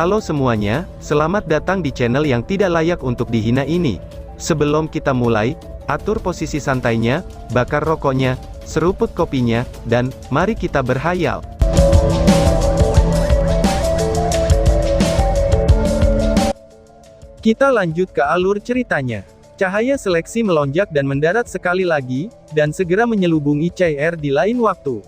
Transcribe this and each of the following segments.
Halo semuanya, selamat datang di channel yang tidak layak untuk dihina ini. Sebelum kita mulai, atur posisi santainya, bakar rokoknya, seruput kopinya, dan mari kita berhayal. Kita lanjut ke alur ceritanya. Cahaya seleksi melonjak dan mendarat sekali lagi, dan segera menyelubungi CR di lain waktu.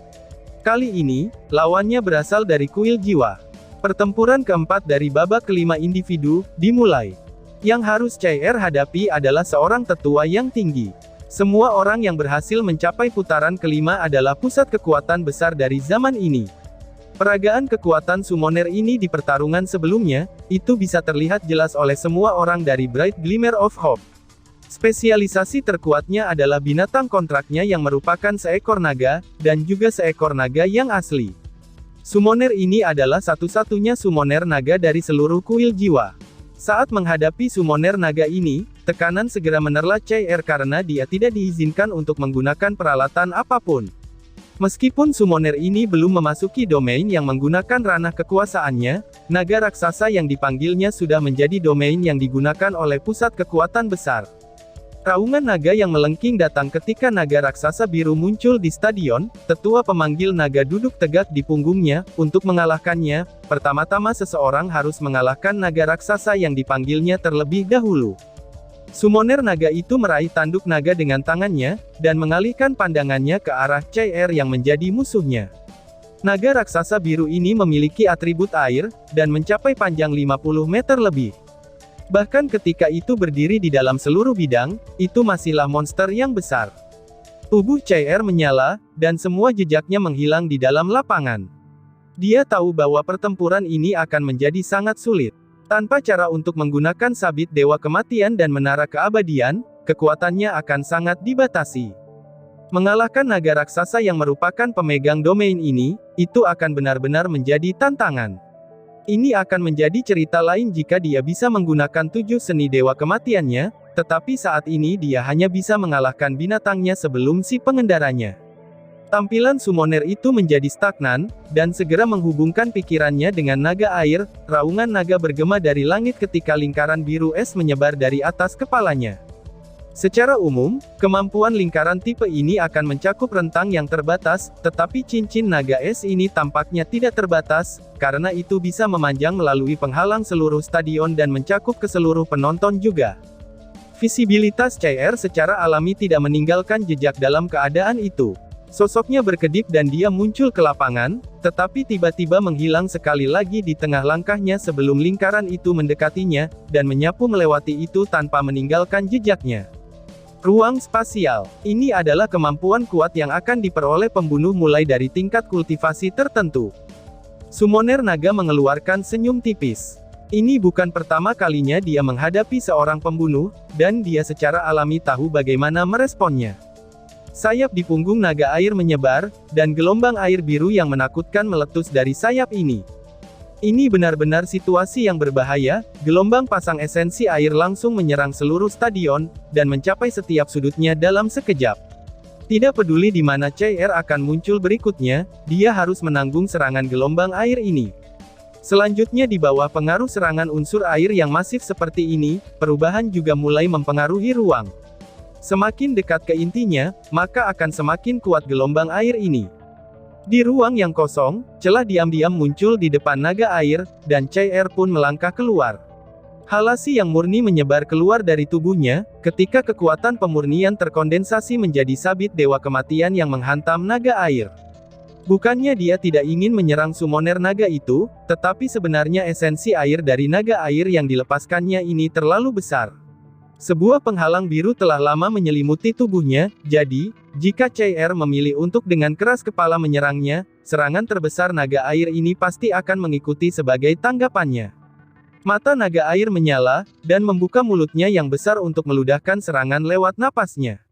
Kali ini, lawannya berasal dari kuil jiwa. Pertempuran keempat dari babak kelima individu, dimulai. Yang harus CR hadapi adalah seorang tetua yang tinggi. Semua orang yang berhasil mencapai putaran kelima adalah pusat kekuatan besar dari zaman ini. Peragaan kekuatan summoner ini di pertarungan sebelumnya, itu bisa terlihat jelas oleh semua orang dari Bright Glimmer of Hope. Spesialisasi terkuatnya adalah binatang kontraknya yang merupakan seekor naga, dan juga seekor naga yang asli. Summoner ini adalah satu-satunya summoner naga dari seluruh kuil jiwa. Saat menghadapi summoner naga ini, tekanan segera menerla CR karena dia tidak diizinkan untuk menggunakan peralatan apapun. Meskipun summoner ini belum memasuki domain yang menggunakan ranah kekuasaannya, naga raksasa yang dipanggilnya sudah menjadi domain yang digunakan oleh pusat kekuatan besar. Raungan naga yang melengking datang ketika naga raksasa biru muncul di stadion. Tetua pemanggil naga duduk tegak di punggungnya. Untuk mengalahkannya, pertama-tama seseorang harus mengalahkan naga raksasa yang dipanggilnya terlebih dahulu. Summoner naga itu meraih tanduk naga dengan tangannya, dan mengalihkan pandangannya ke arah CR yang menjadi musuhnya. Naga raksasa biru ini memiliki atribut air, dan mencapai panjang 50 meter lebih. Bahkan ketika itu berdiri di dalam seluruh bidang, itu masihlah monster yang besar. Tubuh CR menyala, dan semua jejaknya menghilang di dalam lapangan. Dia tahu bahwa pertempuran ini akan menjadi sangat sulit. Tanpa cara untuk menggunakan sabit Dewa Kematian dan Menara Keabadian, kekuatannya akan sangat dibatasi. Mengalahkan naga raksasa yang merupakan pemegang domain ini, itu akan benar-benar menjadi tantangan. Ini akan menjadi cerita lain jika dia bisa menggunakan 7 seni Dewa Kematiannya, tetapi saat ini dia hanya bisa mengalahkan binatangnya sebelum si pengendaranya. Tampilan summoner itu menjadi stagnan, dan segera menghubungkan pikirannya dengan naga air. Raungan naga bergema dari langit ketika lingkaran biru es menyebar dari atas kepalanya. Secara umum, kemampuan lingkaran tipe ini akan mencakup rentang yang terbatas, tetapi cincin naga es ini tampaknya tidak terbatas, karena itu bisa memanjang melalui penghalang seluruh stadion dan mencakup ke seluruh penonton juga. Visibilitas CR secara alami tidak meninggalkan jejak dalam keadaan itu. Sosoknya berkedip dan dia muncul ke lapangan, tetapi tiba-tiba menghilang sekali lagi di tengah langkahnya sebelum lingkaran itu mendekatinya, dan menyapu melewati itu tanpa meninggalkan jejaknya. Ruang spasial. Ini adalah kemampuan kuat yang akan diperoleh pembunuh mulai dari tingkat kultivasi tertentu. Summoner naga mengeluarkan senyum tipis. Ini bukan pertama kalinya dia menghadapi seorang pembunuh, dan dia secara alami tahu bagaimana meresponnya. Sayap di punggung naga air menyebar, dan gelombang air biru yang menakutkan meletus dari sayap ini. Ini benar-benar situasi yang berbahaya. Gelombang pasang esensi air langsung menyerang seluruh stadion, dan mencapai setiap sudutnya dalam sekejap. Tidak peduli di mana CR akan muncul berikutnya, dia harus menanggung serangan gelombang air ini. Selanjutnya di bawah pengaruh serangan unsur air yang masif seperti ini, perubahan juga mulai mempengaruhi ruang. Semakin dekat ke intinya, maka akan semakin kuat gelombang air ini. Di ruang yang kosong, celah diam-diam muncul di depan naga air, dan CR pun melangkah keluar. Halasi yang murni menyebar keluar dari tubuhnya, ketika kekuatan pemurnian terkondensasi menjadi sabit Dewa Kematian yang menghantam naga air. Bukannya dia tidak ingin menyerang summoner naga itu, tetapi sebenarnya esensi air dari naga air yang dilepaskannya ini terlalu besar. Sebuah penghalang biru telah lama menyelimuti tubuhnya, jadi, jika CR memilih untuk dengan keras kepala menyerangnya, serangan terbesar naga air ini pasti akan mengikuti sebagai tanggapannya. Mata naga air menyala, dan membuka mulutnya yang besar untuk meludahkan serangan lewat napasnya.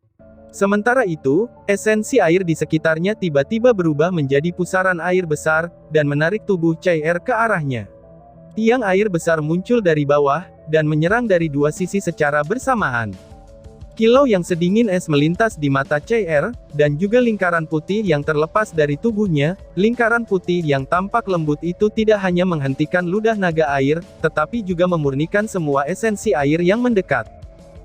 Sementara itu, esensi air di sekitarnya tiba-tiba berubah menjadi pusaran air besar, dan menarik tubuh CR ke arahnya. Tiang air besar muncul dari bawah, dan menyerang dari dua sisi secara bersamaan. Kilau yang sedingin es melintas di mata CR, dan juga lingkaran putih yang terlepas dari tubuhnya. Lingkaran putih yang tampak lembut itu tidak hanya menghentikan ludah naga air, tetapi juga memurnikan semua esensi air yang mendekat.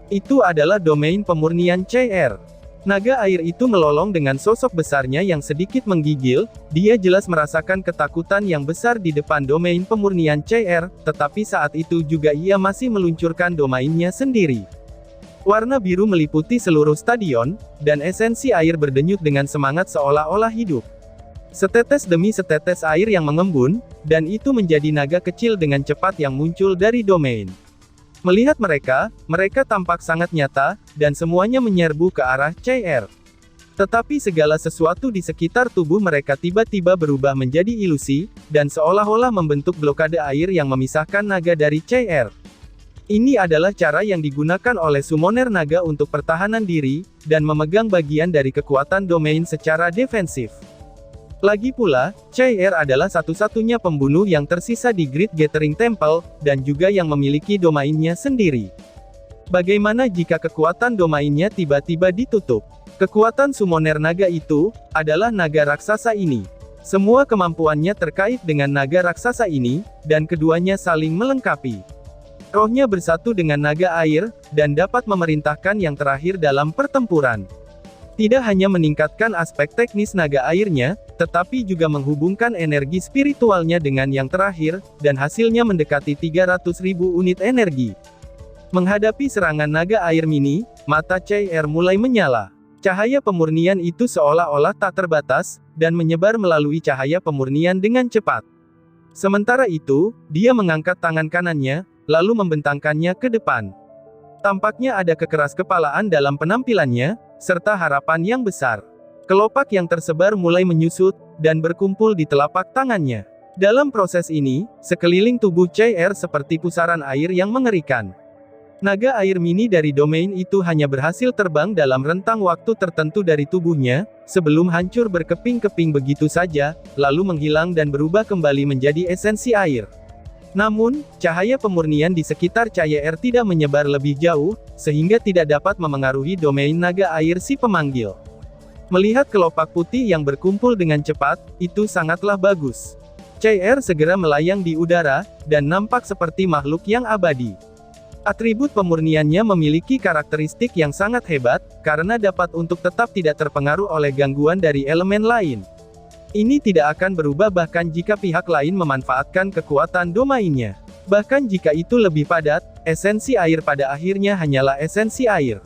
Itu adalah domain pemurnian CR. Naga air itu melolong dengan sosok besarnya yang sedikit menggigil. Dia jelas merasakan ketakutan yang besar di depan domain pemurnian CR, tetapi saat itu juga ia masih meluncurkan domainnya sendiri. Warna biru meliputi seluruh stadion, dan esensi air berdenyut dengan semangat seolah-olah hidup. Setetes demi setetes air yang mengembun, dan itu menjadi naga kecil dengan cepat yang muncul dari domain. Melihat mereka, mereka tampak sangat nyata, dan semuanya menyerbu ke arah CR. Tetapi segala sesuatu di sekitar tubuh mereka tiba-tiba berubah menjadi ilusi, dan seolah-olah membentuk blokade air yang memisahkan naga dari CR. Ini adalah cara yang digunakan oleh summoner naga untuk pertahanan diri, dan memegang bagian dari kekuatan domain secara defensif. Lagi pula, CR adalah satu-satunya pembunuh yang tersisa di Great Gathering Temple, dan juga yang memiliki domainnya sendiri. Bagaimana jika kekuatan domainnya tiba-tiba ditutup? Kekuatan summoner naga itu, adalah naga raksasa ini. Semua kemampuannya terkait dengan naga raksasa ini, dan keduanya saling melengkapi. Rohnya bersatu dengan naga air, dan dapat memerintahkan yang terakhir dalam pertempuran. Tidak hanya meningkatkan aspek teknis naga airnya, tetapi juga menghubungkan energi spiritualnya dengan yang terakhir, dan hasilnya mendekati 300.000 unit energi. Menghadapi serangan naga air mini, mata CR mulai menyala. Cahaya pemurnian itu seolah-olah tak terbatas, dan menyebar melalui cahaya pemurnian dengan cepat. Sementara itu, dia mengangkat tangan kanannya, lalu membentangkannya ke depan. Tampaknya ada kekeras-kepalaan dalam penampilannya, serta harapan yang besar. Kelopak yang tersebar mulai menyusut, dan berkumpul di telapak tangannya. Dalam proses ini, sekeliling tubuh CR seperti pusaran air yang mengerikan. Naga air mini dari domain itu hanya berhasil terbang dalam rentang waktu tertentu dari tubuhnya, sebelum hancur berkeping-keping begitu saja, lalu menghilang dan berubah kembali menjadi esensi air. Namun, cahaya pemurnian di sekitar CR tidak menyebar lebih jauh, sehingga tidak dapat memengaruhi domain naga air si pemanggil. Melihat kelopak putih yang berkumpul dengan cepat, itu sangatlah bagus. CR segera melayang di udara, dan nampak seperti makhluk yang abadi. Atribut pemurniannya memiliki karakteristik yang sangat hebat, karena dapat untuk tetap tidak terpengaruh oleh gangguan dari elemen lain. Ini tidak akan berubah bahkan jika pihak lain memanfaatkan kekuatan domainnya. Bahkan jika itu lebih padat, esensi air pada akhirnya hanyalah esensi air.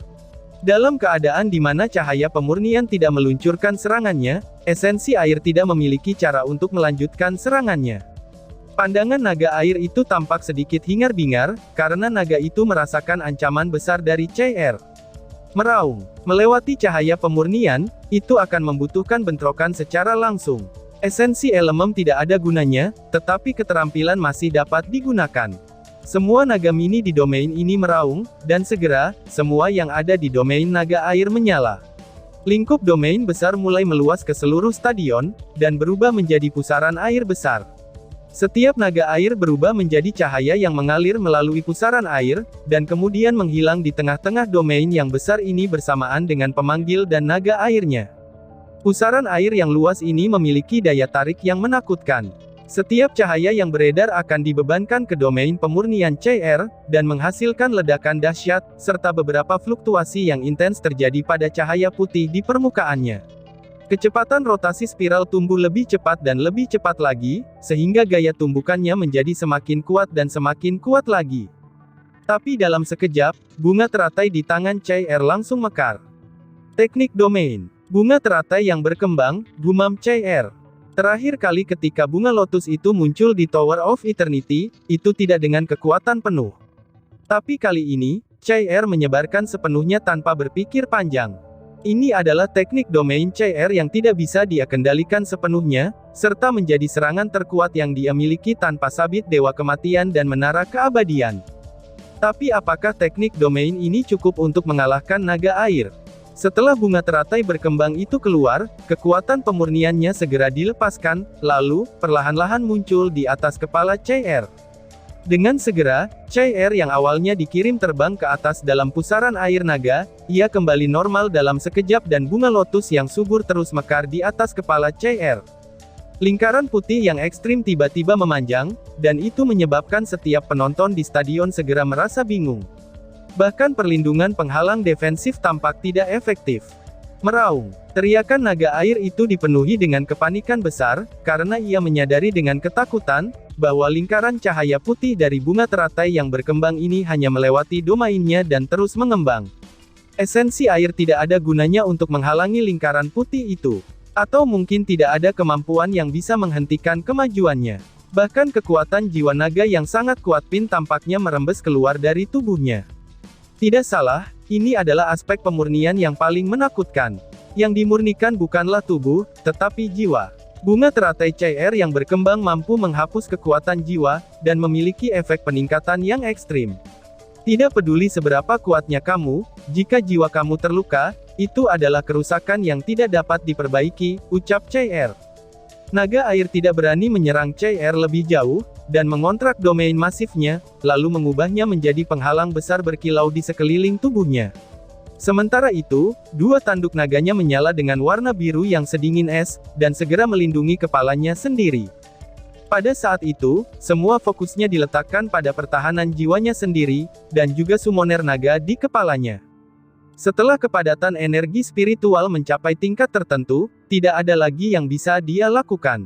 Dalam keadaan di mana cahaya pemurnian tidak meluncurkan serangannya, esensi air tidak memiliki cara untuk melanjutkan serangannya. Pandangan naga air itu tampak sedikit hingar-bingar, karena naga itu merasakan ancaman besar dari CR. Meraung. Melewati cahaya pemurnian, itu akan membutuhkan bentrokan secara langsung. Esensi elemen tidak ada gunanya, tetapi keterampilan masih dapat digunakan. Semua naga mini di domain ini meraung, dan segera, semua yang ada di domain naga air menyala. Lingkup domain besar mulai meluas ke seluruh stadion, dan berubah menjadi pusaran air besar. Setiap naga air berubah menjadi cahaya yang mengalir melalui pusaran air, dan kemudian menghilang di tengah-tengah domain yang besar ini bersamaan dengan pemanggil dan naga airnya. Pusaran air yang luas ini memiliki daya tarik yang menakutkan. Setiap cahaya yang beredar akan dibebankan ke domain pemurnian CR, dan menghasilkan ledakan dahsyat, serta beberapa fluktuasi yang intens terjadi pada cahaya putih di permukaannya. Kecepatan rotasi spiral tumbuh lebih cepat dan lebih cepat lagi, sehingga gaya tumbukannya menjadi semakin kuat lagi. Tapi dalam sekejap, bunga teratai di tangan CR langsung mekar. Teknik domain. Bunga teratai yang berkembang, gumam CR. Terakhir kali ketika bunga lotus itu muncul di Tower of Eternity, itu tidak dengan kekuatan penuh. Tapi kali ini, CR menyebarkan sepenuhnya tanpa berpikir panjang. Ini adalah teknik domain CR yang tidak bisa dia kendalikan sepenuhnya, serta menjadi serangan terkuat yang dia miliki tanpa sabit dewa kematian dan menara keabadian. Tapi apakah teknik domain ini cukup untuk mengalahkan naga air? Setelah bunga teratai berkembang itu keluar, kekuatan pemurniannya segera dilepaskan, lalu, perlahan-lahan muncul di atas kepala CR. Dengan segera, cair yang awalnya dikirim terbang ke atas dalam pusaran air naga, ia kembali normal dalam sekejap dan bunga lotus yang subur terus mekar di atas kepala cair. Lingkaran putih yang ekstrim tiba-tiba memanjang, dan itu menyebabkan setiap penonton di stadion segera merasa bingung. Bahkan perlindungan penghalang defensif tampak tidak efektif. Meraung. Teriakan naga air itu dipenuhi dengan kepanikan besar, karena ia menyadari dengan ketakutan, bahwa lingkaran cahaya putih dari bunga teratai yang berkembang ini hanya melewati domainnya dan terus mengembang. Esensi air tidak ada gunanya untuk menghalangi lingkaran putih itu. Atau mungkin tidak ada kemampuan yang bisa menghentikan kemajuannya. Bahkan kekuatan jiwa naga yang sangat kuat pun tampaknya merembes keluar dari tubuhnya. Tidak salah, ini adalah aspek pemurnian yang paling menakutkan. Yang dimurnikan bukanlah tubuh, tetapi jiwa. Bunga teratai cair yang berkembang mampu menghapus kekuatan jiwa, dan memiliki efek peningkatan yang ekstrim. Tidak peduli seberapa kuatnya kamu, jika jiwa kamu terluka, itu adalah kerusakan yang tidak dapat diperbaiki, ucap cair. Naga air tidak berani menyerang cair lebih jauh, dan mengontrak domain masifnya, lalu mengubahnya menjadi penghalang besar berkilau di sekeliling tubuhnya. Sementara itu, dua tanduk naganya menyala dengan warna biru yang sedingin es, dan segera melindungi kepalanya sendiri. Pada saat itu, semua fokusnya diletakkan pada pertahanan jiwanya sendiri, dan juga summoner naga di kepalanya. Setelah kepadatan energi spiritual mencapai tingkat tertentu, tidak ada lagi yang bisa dia lakukan.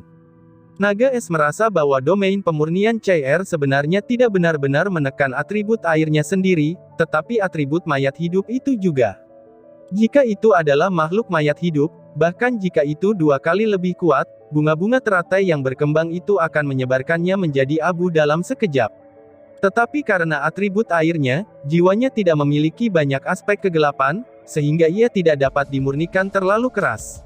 Naga es merasa bahwa domain pemurnian cair sebenarnya tidak benar-benar menekan atribut airnya sendiri, tetapi atribut mayat hidup itu juga. Jika itu adalah makhluk mayat hidup, bahkan jika itu 2 kali lebih kuat, bunga-bunga teratai yang berkembang itu akan menyebarkannya menjadi abu dalam sekejap. Tetapi karena atribut airnya, jiwanya tidak memiliki banyak aspek kegelapan, sehingga ia tidak dapat dimurnikan terlalu keras.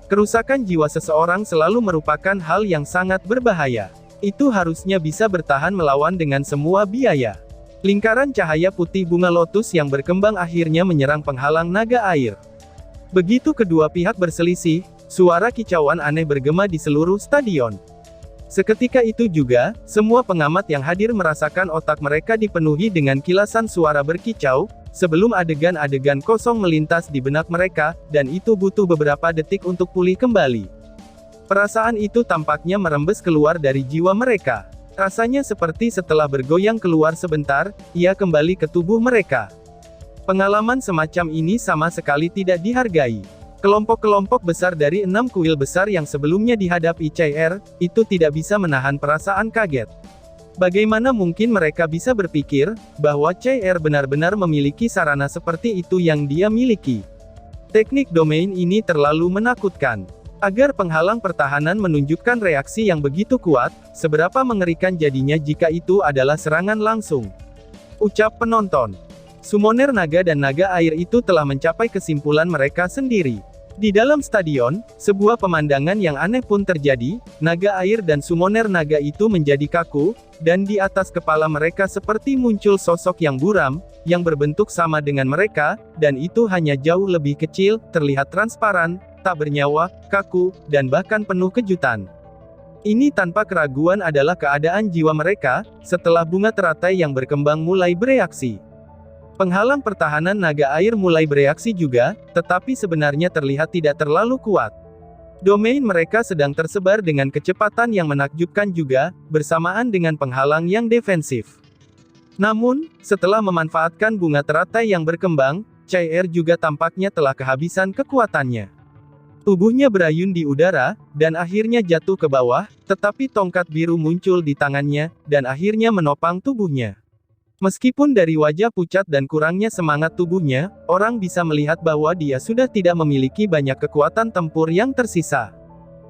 Kerusakan jiwa seseorang selalu merupakan hal yang sangat berbahaya. Itu harusnya bisa bertahan melawan dengan semua biaya. Lingkaran cahaya putih bunga lotus yang berkembang akhirnya menyerang penghalang naga air. Begitu kedua pihak berselisih, suara kicauan aneh bergema di seluruh stadion. Seketika itu juga, semua pengamat yang hadir merasakan otak mereka dipenuhi dengan kilasan suara berkicau, sebelum adegan-adegan kosong melintas di benak mereka, dan itu butuh beberapa detik untuk pulih kembali. Perasaan itu tampaknya merembes keluar dari jiwa mereka. Rasanya seperti setelah bergoyang keluar sebentar, ia kembali ke tubuh mereka. Pengalaman semacam ini sama sekali tidak dihargai. Kelompok-kelompok besar dari 6 kuil besar yang sebelumnya dihadapi cair, itu tidak bisa menahan perasaan kaget. Bagaimana mungkin mereka bisa berpikir, bahwa cair benar-benar memiliki sarana seperti itu yang dia miliki? Teknik domain ini terlalu menakutkan. Agar penghalang pertahanan menunjukkan reaksi yang begitu kuat, seberapa mengerikan jadinya jika itu adalah serangan langsung. Ucap penonton. Summoner naga dan naga air itu telah mencapai kesimpulan mereka sendiri. Di dalam stadion, sebuah pemandangan yang aneh pun terjadi, naga air dan summoner naga itu menjadi kaku, dan di atas kepala mereka seperti muncul sosok yang buram, yang berbentuk sama dengan mereka, dan itu hanya jauh lebih kecil, terlihat transparan, tak bernyawa, kaku, dan bahkan penuh kejutan. Ini tanpa keraguan adalah keadaan jiwa mereka, setelah bunga teratai yang berkembang mulai bereaksi. Penghalang pertahanan naga air mulai bereaksi juga, tetapi sebenarnya terlihat tidak terlalu kuat. Domain mereka sedang tersebar dengan kecepatan yang menakjubkan juga, bersamaan dengan penghalang yang defensif. Namun, setelah memanfaatkan bunga teratai yang berkembang, cair juga tampaknya telah kehabisan kekuatannya. Tubuhnya berayun di udara, dan akhirnya jatuh ke bawah, tetapi tongkat biru muncul di tangannya, dan akhirnya menopang tubuhnya. Meskipun dari wajah pucat dan kurangnya semangat tubuhnya, orang bisa melihat bahwa dia sudah tidak memiliki banyak kekuatan tempur yang tersisa.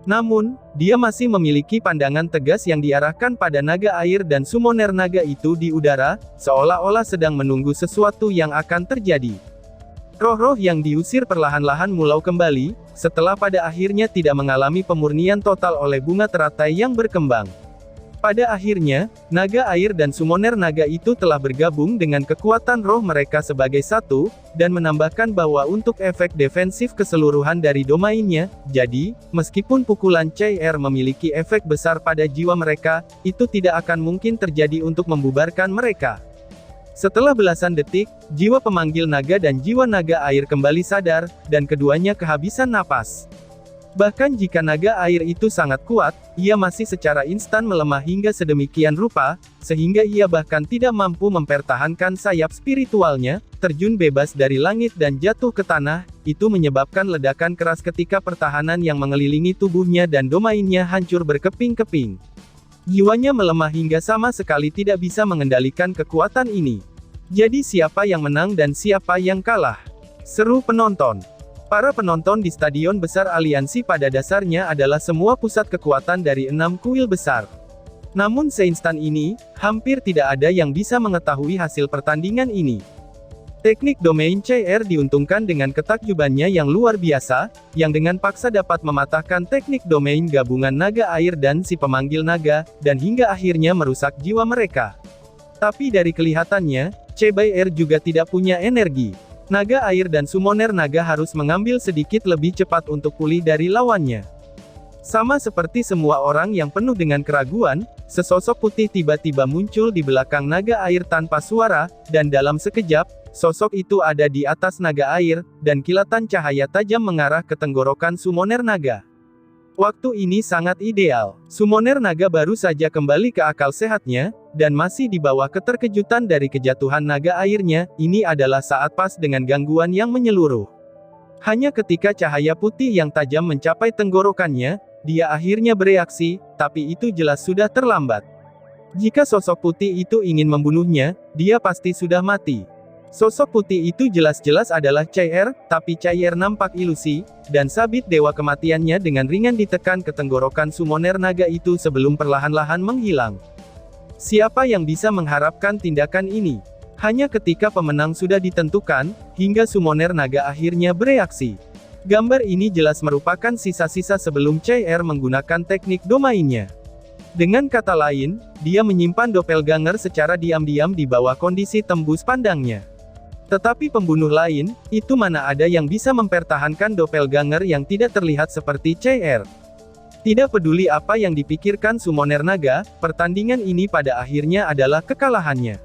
Namun, dia masih memiliki pandangan tegas yang diarahkan pada naga air dan summoner naga itu di udara, seolah-olah sedang menunggu sesuatu yang akan terjadi. Roh-roh yang diusir perlahan-lahan mulau kembali, setelah pada akhirnya tidak mengalami pemurnian total oleh bunga teratai yang berkembang. Pada akhirnya, naga air dan summoner naga itu telah bergabung dengan kekuatan roh mereka sebagai satu, dan menambahkan bahwa untuk efek defensif keseluruhan dari domainnya, jadi, meskipun pukulan CR memiliki efek besar pada jiwa mereka, itu tidak akan mungkin terjadi untuk membubarkan mereka. Setelah belasan detik, jiwa pemanggil naga dan jiwa naga air kembali sadar, dan keduanya kehabisan napas. Bahkan jika naga air itu sangat kuat, ia masih secara instan melemah hingga sedemikian rupa, sehingga ia bahkan tidak mampu mempertahankan sayap spiritualnya, terjun bebas dari langit dan jatuh ke tanah, itu menyebabkan ledakan keras ketika pertahanan yang mengelilingi tubuhnya dan domainnya hancur berkeping-keping. Jiwanya melemah hingga sama sekali tidak bisa mengendalikan kekuatan ini. Jadi siapa yang menang dan siapa yang kalah? Seru penonton. Para penonton di Stadion Besar Aliansi pada dasarnya adalah semua pusat kekuatan dari 6 kuil besar. Namun seinstan ini, hampir tidak ada yang bisa mengetahui hasil pertandingan ini. Teknik domain CR diuntungkan dengan ketakjubannya yang luar biasa, yang dengan paksa dapat mematahkan teknik domain gabungan naga air dan si pemanggil naga, dan hingga akhirnya merusak jiwa mereka. Tapi dari kelihatannya, CR juga tidak punya energi. Naga air dan summoner naga harus mengambil sedikit lebih cepat untuk pulih dari lawannya. Sama seperti semua orang yang penuh dengan keraguan, sesosok putih tiba-tiba muncul di belakang naga air tanpa suara, dan dalam sekejap, sosok itu ada di atas naga air, dan kilatan cahaya tajam mengarah ke tenggorokan summoner naga. Waktu ini sangat ideal. Summoner naga baru saja kembali ke akal sehatnya, dan masih di bawah keterkejutan dari kejatuhan naga airnya, ini adalah saat pas dengan gangguan yang menyeluruh. Hanya ketika cahaya putih yang tajam mencapai tenggorokannya, dia akhirnya bereaksi, tapi itu jelas sudah terlambat. Jika sosok putih itu ingin membunuhnya, dia pasti sudah mati. Sosok putih itu jelas-jelas adalah CR, tapi CR nampak ilusi, dan sabit dewa kematiannya dengan ringan ditekan ke tenggorokan summoner naga itu sebelum perlahan-lahan menghilang. Siapa yang bisa mengharapkan tindakan ini? Hanya ketika pemenang sudah ditentukan, hingga summoner naga akhirnya bereaksi. Gambar ini jelas merupakan sisa-sisa sebelum CR menggunakan teknik domainnya. Dengan kata lain, dia menyimpan doppelganger secara diam-diam di bawah kondisi tembus pandangnya. Tetapi pembunuh lain, itu mana ada yang bisa mempertahankan doppelganger yang tidak terlihat seperti CR. Tidak peduli apa yang dipikirkan summoner naga, pertandingan ini pada akhirnya adalah kekalahannya.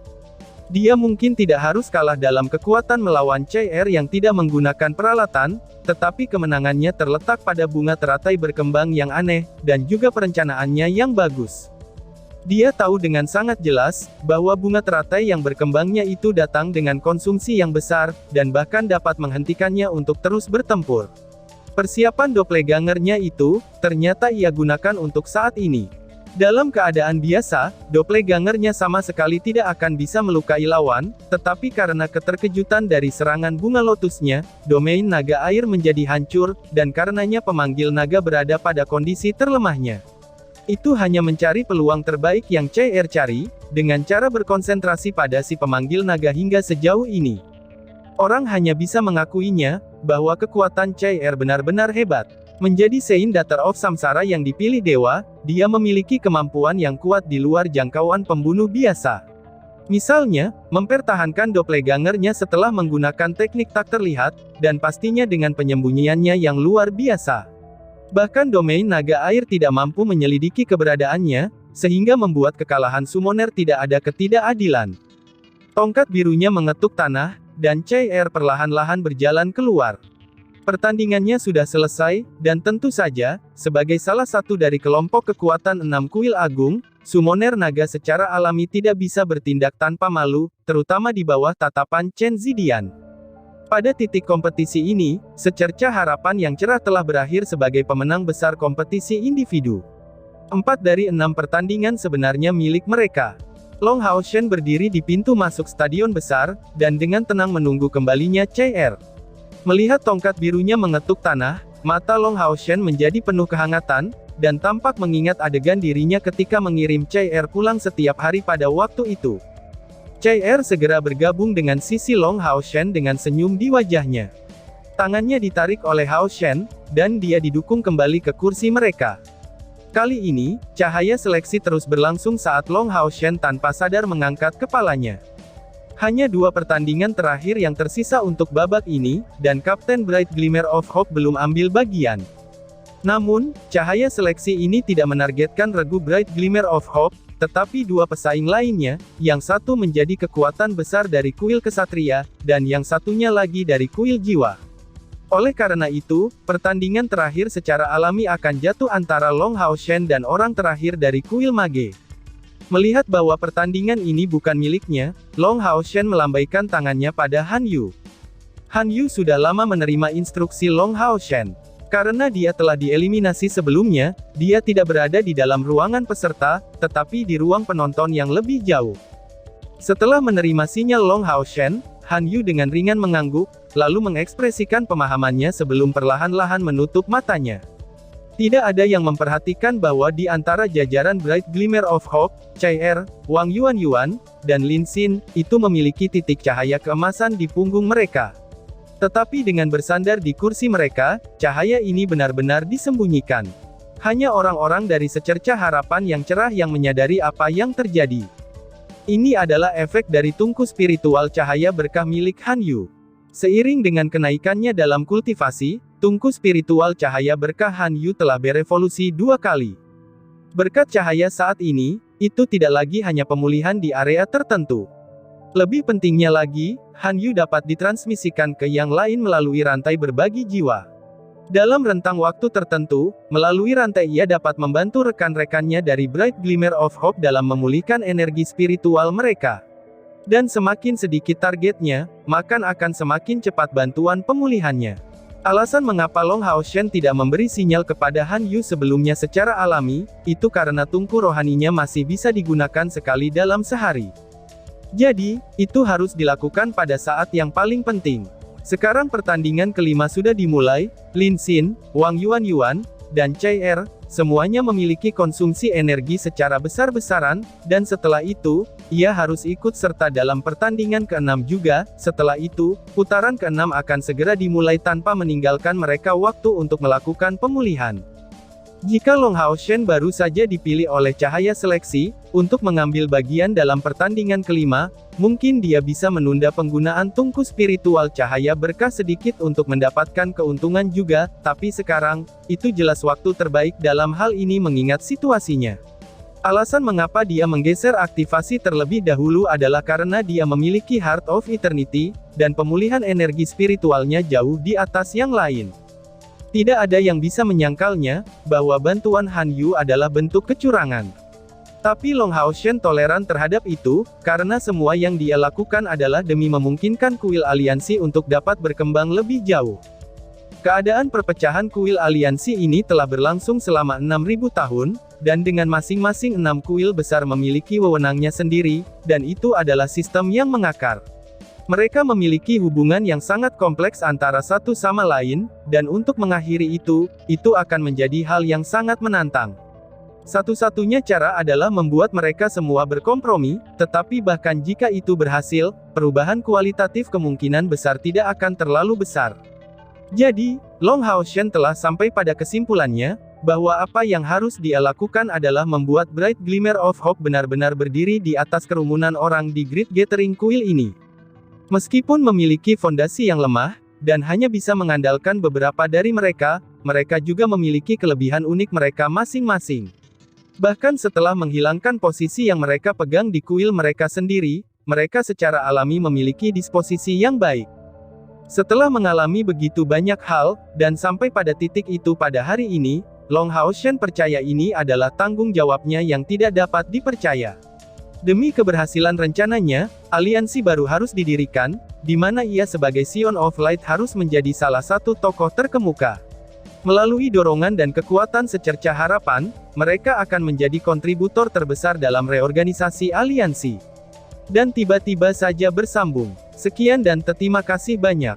Dia mungkin tidak harus kalah dalam kekuatan melawan CR yang tidak menggunakan peralatan, tetapi kemenangannya terletak pada bunga teratai berkembang yang aneh, dan juga perencanaannya yang bagus. Dia tahu dengan sangat jelas, bahwa bunga teratai yang berkembangnya itu datang dengan konsumsi yang besar, dan bahkan dapat menghentikannya untuk terus bertempur. Persiapan doppelgangernya itu, ternyata ia gunakan untuk saat ini. Dalam keadaan biasa, doppelgangernya sama sekali tidak akan bisa melukai lawan, tetapi karena keterkejutan dari serangan bunga lotusnya, domain naga air menjadi hancur, dan karenanya pemanggil naga berada pada kondisi terlemahnya. Itu hanya mencari peluang terbaik yang CR cari, dengan cara berkonsentrasi pada si pemanggil naga hingga sejauh ini. Orang hanya bisa mengakuinya, bahwa kekuatan CR benar-benar hebat. Menjadi Sein Daughter of Samsara yang dipilih dewa, dia memiliki kemampuan yang kuat di luar jangkauan pembunuh biasa. Misalnya, mempertahankan doppelgangernya setelah menggunakan teknik tak terlihat, dan pastinya dengan penyembunyiannya yang luar biasa. Bahkan domain naga air tidak mampu menyelidiki keberadaannya, sehingga membuat kekalahan summoner tidak ada ketidakadilan. Tongkat birunya mengetuk tanah, dan CR perlahan-lahan berjalan keluar. Pertandingannya sudah selesai, dan tentu saja, sebagai salah satu dari kelompok kekuatan 6 kuil agung, summoner naga secara alami tidak bisa bertindak tanpa malu, terutama di bawah tatapan Chen Zidian. Pada titik kompetisi ini, secerca harapan yang cerah telah berakhir sebagai pemenang besar kompetisi individu. 4 dari 6 pertandingan sebenarnya milik mereka. Long Haoshen berdiri di pintu masuk stadion besar, dan dengan tenang menunggu kembalinya CR. Melihat tongkat birunya mengetuk tanah, mata Long Haoshen menjadi penuh kehangatan, dan tampak mengingat adegan dirinya ketika mengirim CR pulang setiap hari pada waktu itu. CR segera bergabung dengan sisi Long Haoshen dengan senyum di wajahnya. Tangannya ditarik oleh Haoshen, dan dia didukung kembali ke kursi mereka. Kali ini, cahaya seleksi terus berlangsung saat Long Hao Shen tanpa sadar mengangkat kepalanya. Hanya 2 pertandingan terakhir yang tersisa untuk babak ini, dan Kapten Bright Glimmer of Hope belum ambil bagian. Namun, cahaya seleksi ini tidak menargetkan regu Bright Glimmer of Hope, tetapi 2 pesaing lainnya, yang satu menjadi kekuatan besar dari kuil kesatria, dan yang satunya lagi dari kuil jiwa. Oleh karena itu, pertandingan terakhir secara alami akan jatuh antara Long Hao Shen dan orang terakhir dari kuil mage. Melihat bahwa pertandingan ini bukan miliknya, Long Hao Shen melambaikan tangannya pada Han Yu. Han Yu sudah lama menerima instruksi Long Hao Shen. Karena dia telah dieliminasi sebelumnya, dia tidak berada di dalam ruangan peserta, tetapi di ruang penonton yang lebih jauh. Setelah menerima sinyal Long Hao Shen, Han Yu dengan ringan mengangguk, lalu mengekspresikan pemahamannya sebelum perlahan-lahan menutup matanya. Tidak ada yang memperhatikan bahwa di antara jajaran Bright Glimmer of Hope, Chai Er, Wang Yuan, dan Lin Xin, itu memiliki titik cahaya keemasan di punggung mereka. Tetapi dengan bersandar di kursi mereka, cahaya ini benar-benar disembunyikan. Hanya orang-orang dari secercah harapan yang cerah yang menyadari apa yang terjadi. Ini adalah efek dari tungku spiritual cahaya berkah milik Han Yu. Seiring dengan kenaikannya dalam kultivasi, tungku spiritual cahaya berkah Han Yu telah berevolusi 2 kali. Berkat cahaya saat ini, itu tidak lagi hanya pemulihan di area tertentu. Lebih pentingnya lagi, Han Yu dapat ditransmisikan ke yang lain melalui rantai berbagi jiwa. Dalam rentang waktu tertentu, melalui rantai ia dapat membantu rekan-rekannya dari Bright Glimmer of Hope dalam memulihkan energi spiritual mereka. Dan semakin sedikit targetnya, maka akan semakin cepat bantuan pemulihannya. Alasan mengapa Long Hao Shen tidak memberi sinyal kepada Han Yu sebelumnya secara alami, itu karena tungku rohaninya masih bisa digunakan sekali dalam sehari. Jadi, itu harus dilakukan pada saat yang paling penting. Sekarang pertandingan kelima sudah dimulai, Lin Xin, Wang Yuan, dan Chai Er, semuanya memiliki konsumsi energi secara besar-besaran, dan setelah itu, ia harus ikut serta dalam pertandingan ke-6 juga. Setelah itu, putaran ke-6 akan segera dimulai tanpa meninggalkan mereka waktu untuk melakukan pemulihan. Jika Long Hao Shen baru saja dipilih oleh cahaya seleksi, untuk mengambil bagian dalam pertandingan kelima, mungkin dia bisa menunda penggunaan tungku spiritual cahaya berkah sedikit untuk mendapatkan keuntungan juga, tapi sekarang, itu jelas waktu terbaik dalam hal ini mengingat situasinya. Alasan mengapa dia menggeser aktivasi terlebih dahulu adalah karena dia memiliki Heart of Eternity, dan pemulihan energi spiritualnya jauh di atas yang lain. Tidak ada yang bisa menyangkalnya, bahwa bantuan Han Yu adalah bentuk kecurangan. Tapi Long Hao Shen toleran terhadap itu, karena semua yang dia lakukan adalah demi memungkinkan kuil aliansi untuk dapat berkembang lebih jauh. Keadaan perpecahan kuil aliansi ini telah berlangsung selama 6.000 tahun, dan dengan masing-masing 6 kuil besar memiliki wewenangnya sendiri, dan itu adalah sistem yang mengakar. Mereka memiliki hubungan yang sangat kompleks antara satu sama lain, dan untuk mengakhiri itu akan menjadi hal yang sangat menantang. Satu-satunya cara adalah membuat mereka semua berkompromi, tetapi bahkan jika itu berhasil, perubahan kualitatif kemungkinan besar tidak akan terlalu besar. Jadi, Long Hao Shen telah sampai pada kesimpulannya, bahwa apa yang harus dia lakukan adalah membuat Bright Glimmer of Hope benar-benar berdiri di atas kerumunan orang di Great Gathering Kuil ini. Meskipun memiliki fondasi yang lemah, dan hanya bisa mengandalkan beberapa dari mereka juga memiliki kelebihan unik mereka masing-masing. Bahkan setelah menghilangkan posisi yang mereka pegang di kuil mereka sendiri, mereka secara alami memiliki disposisi yang baik. Setelah mengalami begitu banyak hal, dan sampai pada titik itu pada hari ini, Long Hao Shen percaya ini adalah tanggung jawabnya yang tidak dapat dipercaya. Demi keberhasilan rencananya, aliansi baru harus didirikan, di mana ia sebagai Sion of Light harus menjadi salah satu tokoh terkemuka. Melalui dorongan dan kekuatan secercah harapan, mereka akan menjadi kontributor terbesar dalam reorganisasi aliansi. Dan tiba-tiba saja bersambung. Sekian dan terima kasih banyak.